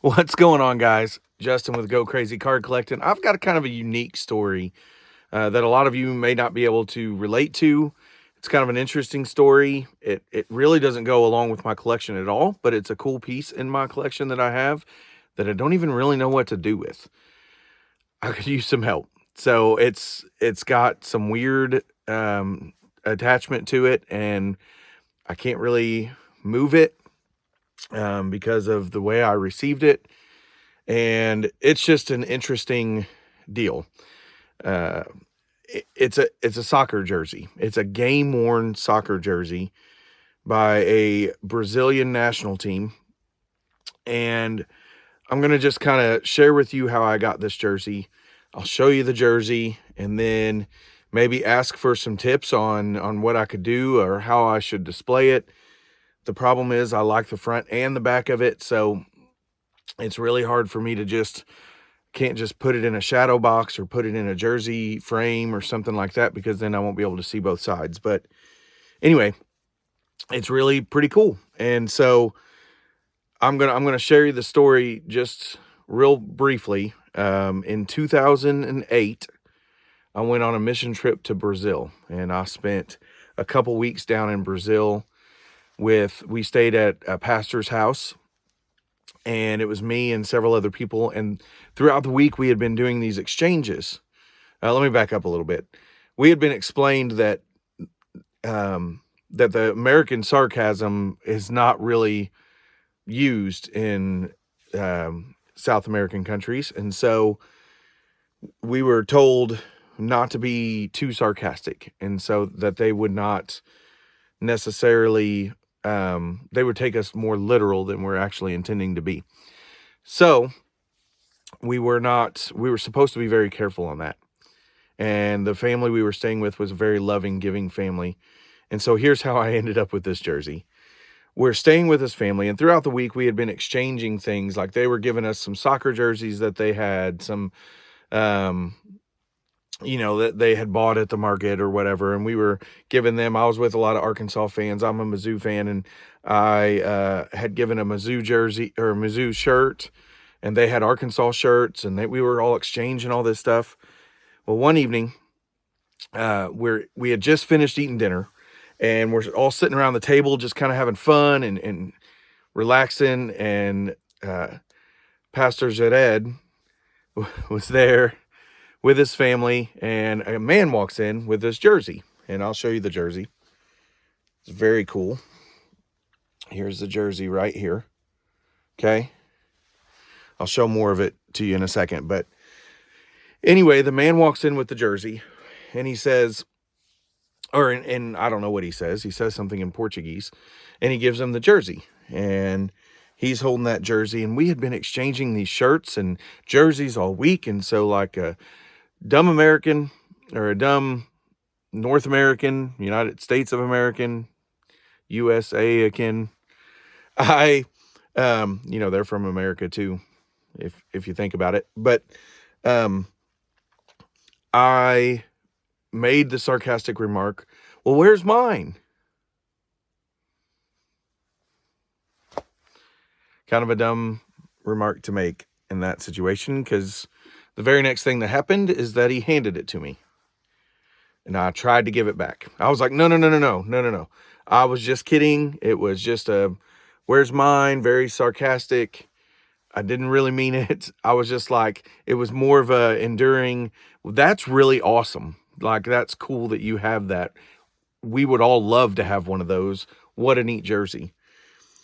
What's going on, guys? Justin with Go Crazy Card Collecting. I've got a kind of a unique story that a lot of you may not be able to relate to. It's kind of an interesting story. It really doesn't go along with my collection at all, but it's a cool piece in my collection that I have that I don't even really know what to do with. I could use some help. So it's got some weird attachment to it, and I can't really move it because of the way I received it. And it's just an interesting deal. Uh, it's a soccer jersey. It's a game worn soccer jersey by a Brazilian national team. And I'm going to just kind of share with you how I got this jersey. I'll show you the jersey and then maybe ask for some tips on what I could do or how I should display it. The problem is I like the front and the back of it, so it's really hard for me to can't just put it in a shadow box or put it in a jersey frame or something like that, because then I won't be able to see both sides. But anyway, it's really pretty cool. And so I'm gonna share you the story just real briefly. In 2008, I went on a mission trip to Brazil, and I spent a couple weeks down in Brazil. We stayed at a pastor's house, and it was me and several other people. And throughout the week, we had been doing these exchanges. Let me back up a little bit. We had been explained that that the American sarcasm is not really used in South American countries, and so we were told not to be too sarcastic, and so that they would not necessarily they would take us more literal than we're actually intending to be. So we were supposed to be very careful on that. And the family we were staying with was a very loving, giving family. And so here's how I ended up with this jersey. We're staying with this family, and throughout the week we had been exchanging things. Like, they were giving us some soccer jerseys that they had, some that they had bought at the market or whatever, and we were giving them. I was with a lot of Arkansas fans. I'm a Mizzou fan, and I had given a Mizzou jersey or a Mizzou shirt, and they had Arkansas shirts, and we were all exchanging all this stuff. Well, one evening, we had just finished eating dinner, and we're all sitting around the table just kind of having fun and relaxing, and Pastor Jared was there with his family, and a man walks in with this jersey, and I'll show you the jersey. It's very cool. Here's the jersey right here. Okay. I'll show more of it to you in a second. But anyway, the man walks in with the jersey, and he says, and I don't know what he says. He says something in Portuguese, and he gives him the jersey, and he's holding that jersey. And we had been exchanging these shirts and jerseys all week. And so, like a dumb American, or a dumb North American, United States of American, USA again, they're from America too, if you think about it. But I made the sarcastic remark, well, where's mine? Kind of a dumb remark to make in that situation, because the very next thing that happened is that he handed it to me. And I tried to give it back. I was like, no. I was just kidding. It was just where's mine? Very sarcastic. I didn't really mean it. I was just like, it was more of a enduring, that's really awesome. Like, that's cool that you have that. We would all love to have one of those. What a neat jersey.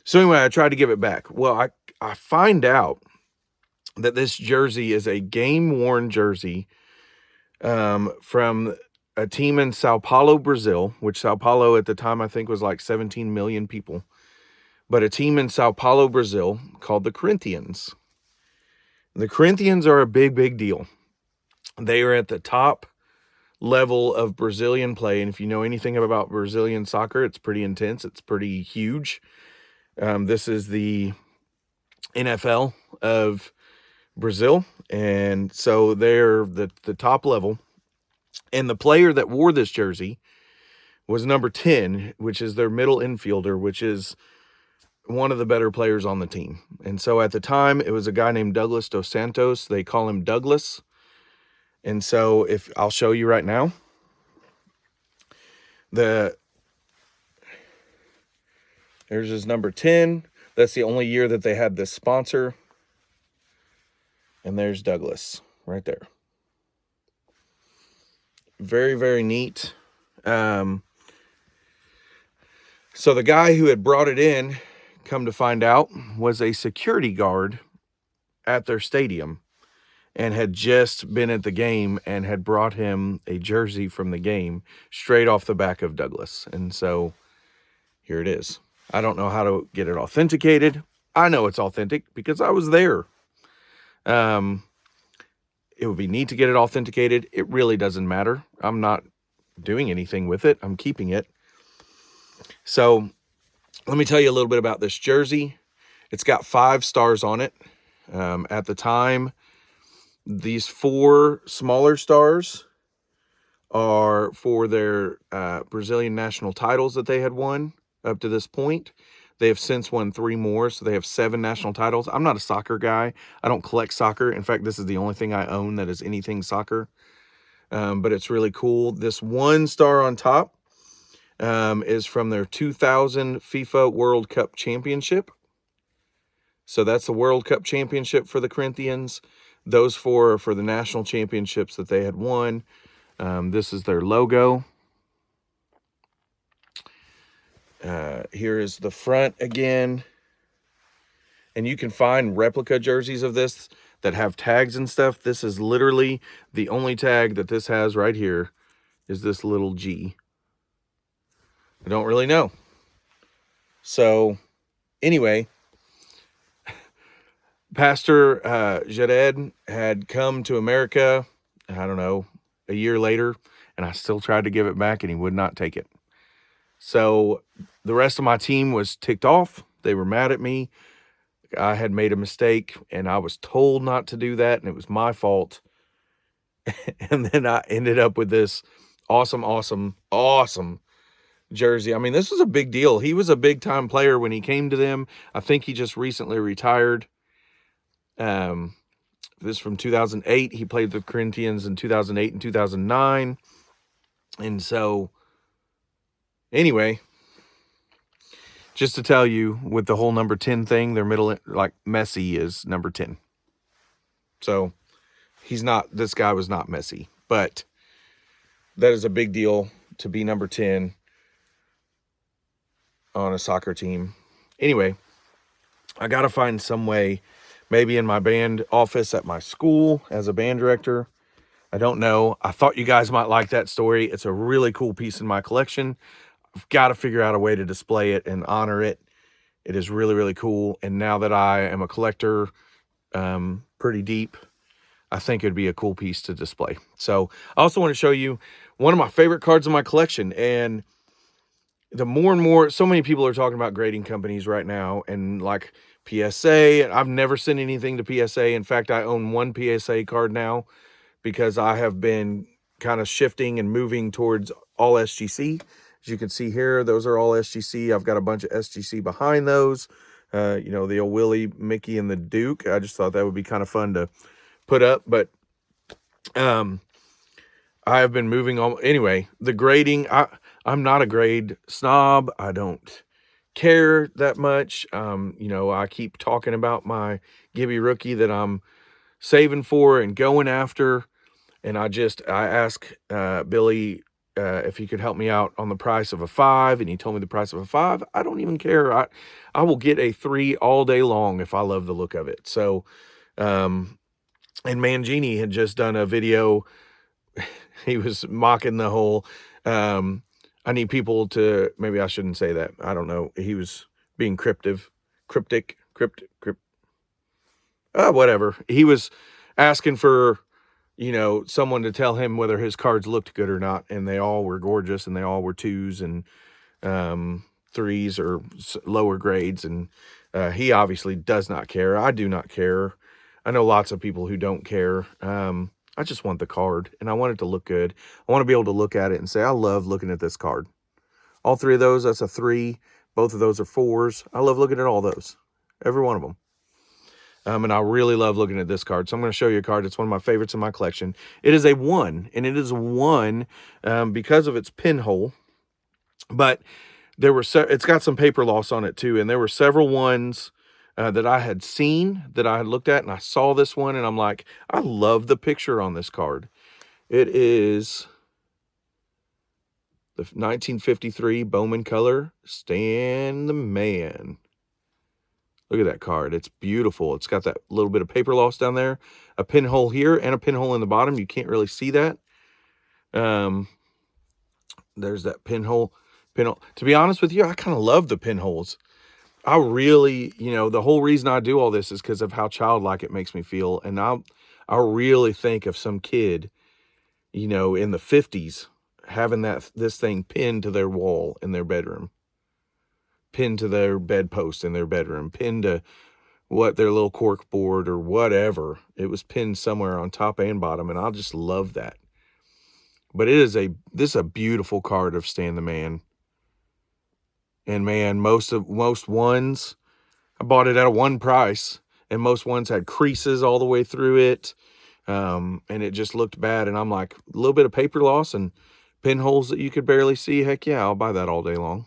So anyway, I tried to give it back. Well, I find out that this jersey is a game-worn jersey from a team in Sao Paulo, Brazil, which Sao Paulo at the time I think was like 17 million people. But a team in Sao Paulo, Brazil, called the Corinthians. The Corinthians are a big, big deal. They are at the top level of Brazilian play. And if you know anything about Brazilian soccer, it's pretty intense. It's pretty huge. This is the NFL of Brazil. And so they're the top level. And the player that wore this jersey was number 10, which is their middle infielder, which is one of the better players on the team. And so at the time, it was a guy named Douglas Dos Santos. They call him Douglas. And so if I'll show you right now, there's his number 10. That's the only year that they had this sponsor. And there's Douglas right there. Very, very neat. So the guy who had brought it in, come to find out, was a security guard at their stadium and had just been at the game and had brought him a jersey from the game straight off the back of Douglas. And so here it is. I don't know how to get it authenticated. I know it's authentic because I was there. It would be neat to get it authenticated. It really doesn't matter. I'm not doing anything with it. I'm keeping it. So let me tell you a little bit about this jersey. It's got 5 stars on it. At the time, these 4 smaller stars are for their Brazilian national titles that they had won up to this point. They have since won 3 more, so they have 7 national titles. I'm not a soccer guy. I don't collect soccer. In fact, this is the only thing I own that is anything soccer. But it's really cool. This 1 star on top is from their 2000 FIFA World Cup Championship. So that's the World Cup Championship for the Corinthians. Those 4 are for the national championships that they had won. This is their logo. Here is the front again. And you can find replica jerseys of this that have tags and stuff. This is literally the only tag that this has right here is this little G. I don't really know. So anyway, Pastor Jared had come to America, I don't know, a year later, and I still tried to give it back and he would not take it. So the rest of my team was ticked off. They were mad at me. I had made a mistake and I was told not to do that and it was my fault. And then I ended up with this awesome jersey. I mean, this was a big deal. He was a big time player when he came to them. I think he just recently retired. This is from 2008. He played the Corinthians in 2008 and 2009. And so anyway, just to tell you, with the whole number 10 thing, their middle, like Messi is number 10. So this guy was not Messi, but that is a big deal to be number 10 on a soccer team. Anyway, I got to find some way, maybe in my band office at my school as a band director. I don't know. I thought you guys might like that story. It's a really cool piece in my collection. I've got to figure out a way to display it and honor it. It is really, really cool. And now that I am a collector, pretty deep, I think it'd be a cool piece to display. So I also want to show you one of my favorite cards in my collection. And the more and more, so many people are talking about grading companies right now and like PSA. I've never sent anything to PSA. In fact, I own 1 PSA card now because I have been kind of shifting and moving towards all SGC. As you can see here, those are all SGC. I've got a bunch of SGC behind those. You know, the old Willie, Mickey, and the Duke. I just thought that would be kind of fun to put up. But I have been moving on. Anyway, the grading, I'm not a grade snob. I don't care that much. You know, I keep talking about my Gibby rookie that I'm saving for and going after. And I asked Billy if he could help me out on the price of a 5, and he told me the price of a 5. I don't even care. I will get a 3 all day long if I love the look of it. So, and Mangini had just done a video. He was mocking the whole, I need people to, maybe I shouldn't say that. I don't know. He was being cryptic, whatever. He was asking for, you know, someone to tell him whether his cards looked good or not. And they all were gorgeous and they all were 2s and 3s or lower grades. And he obviously does not care. I do not care. I know lots of people who don't care. I just want the card and I want it to look good. I want to be able to look at it and say, I love looking at this card. All 3 of those, that's a 3. Both of those are 4s. I love looking at all those, every one of them. And I really love looking at this card. So I'm going to show you a card. It's one of my favorites in my collection. It is a 1, and it is 1 because of its pinhole. But there were it's got some paper loss on it too, and there were several ones that I had seen, that I had looked at, and I saw this one, and I'm like, I love the picture on this card. It is the 1953 Bowman color, Stan the Man. Look at that card. It's beautiful. It's got that little bit of paper loss down there, a pinhole here, and a pinhole in the bottom. You can't really see that. There's that pinhole. To be honest with you, I kind of love the pinholes. I really, the whole reason I do all this is because of how childlike it makes me feel. And I really think of some kid, in the 50s having this thing pinned to their wall in their bedroom, pinned to their bedpost in their bedroom, pinned to their little cork board or whatever. It was pinned somewhere on top and bottom, and I just love that. But this is a beautiful card of Stan the Man. And man, most ones, I bought it at a 1 price, and most ones had creases all the way through it. And it just looked bad. And I'm like, a little bit of paper loss and pinholes that you could barely see. Heck yeah, I'll buy that all day long.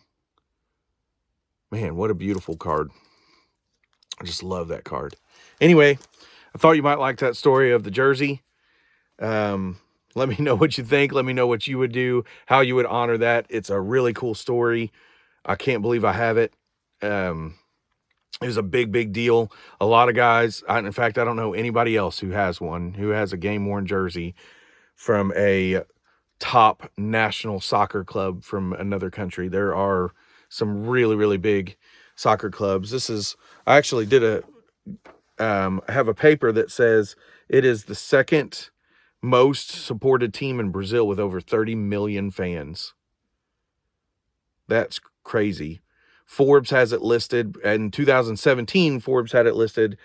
Man, what a beautiful card. I just love that card. Anyway, I thought you might like that story of the jersey. Let me know what you think. Let me know what you would do, how you would honor that. It's a really cool story. I can't believe I have it. It was a big, big deal. A lot of guys, in fact, I don't know anybody else who has a game-worn jersey from a top national soccer club from another country. There are some really, really big soccer clubs. I actually did have a paper that says it is the second most supported team in Brazil with over 30 million fans. That's crazy. Forbes has it listed in 2017. Forbes had it listed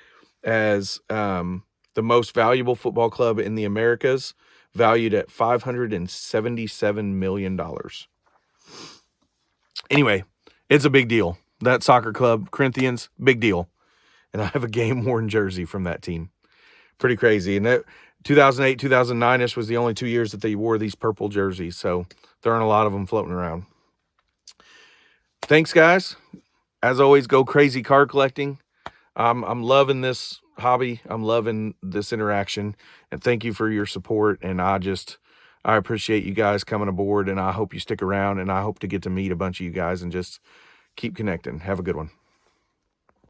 as the most valuable football club in the Americas, valued at $577 million. Anyway, it's a big deal. That soccer club, Corinthians, big deal. And I have a game-worn jersey from that team. Pretty crazy. And that 2008, 2009-ish was the only 2 years that they wore these purple jerseys. So there aren't a lot of them floating around. Thanks, guys. As always, go crazy card collecting. I'm loving this hobby. I'm loving this interaction. And thank you for your support. And I appreciate you guys coming aboard. And I hope you stick around. And I hope to get to meet a bunch of you guys and just keep connecting. Have a good one.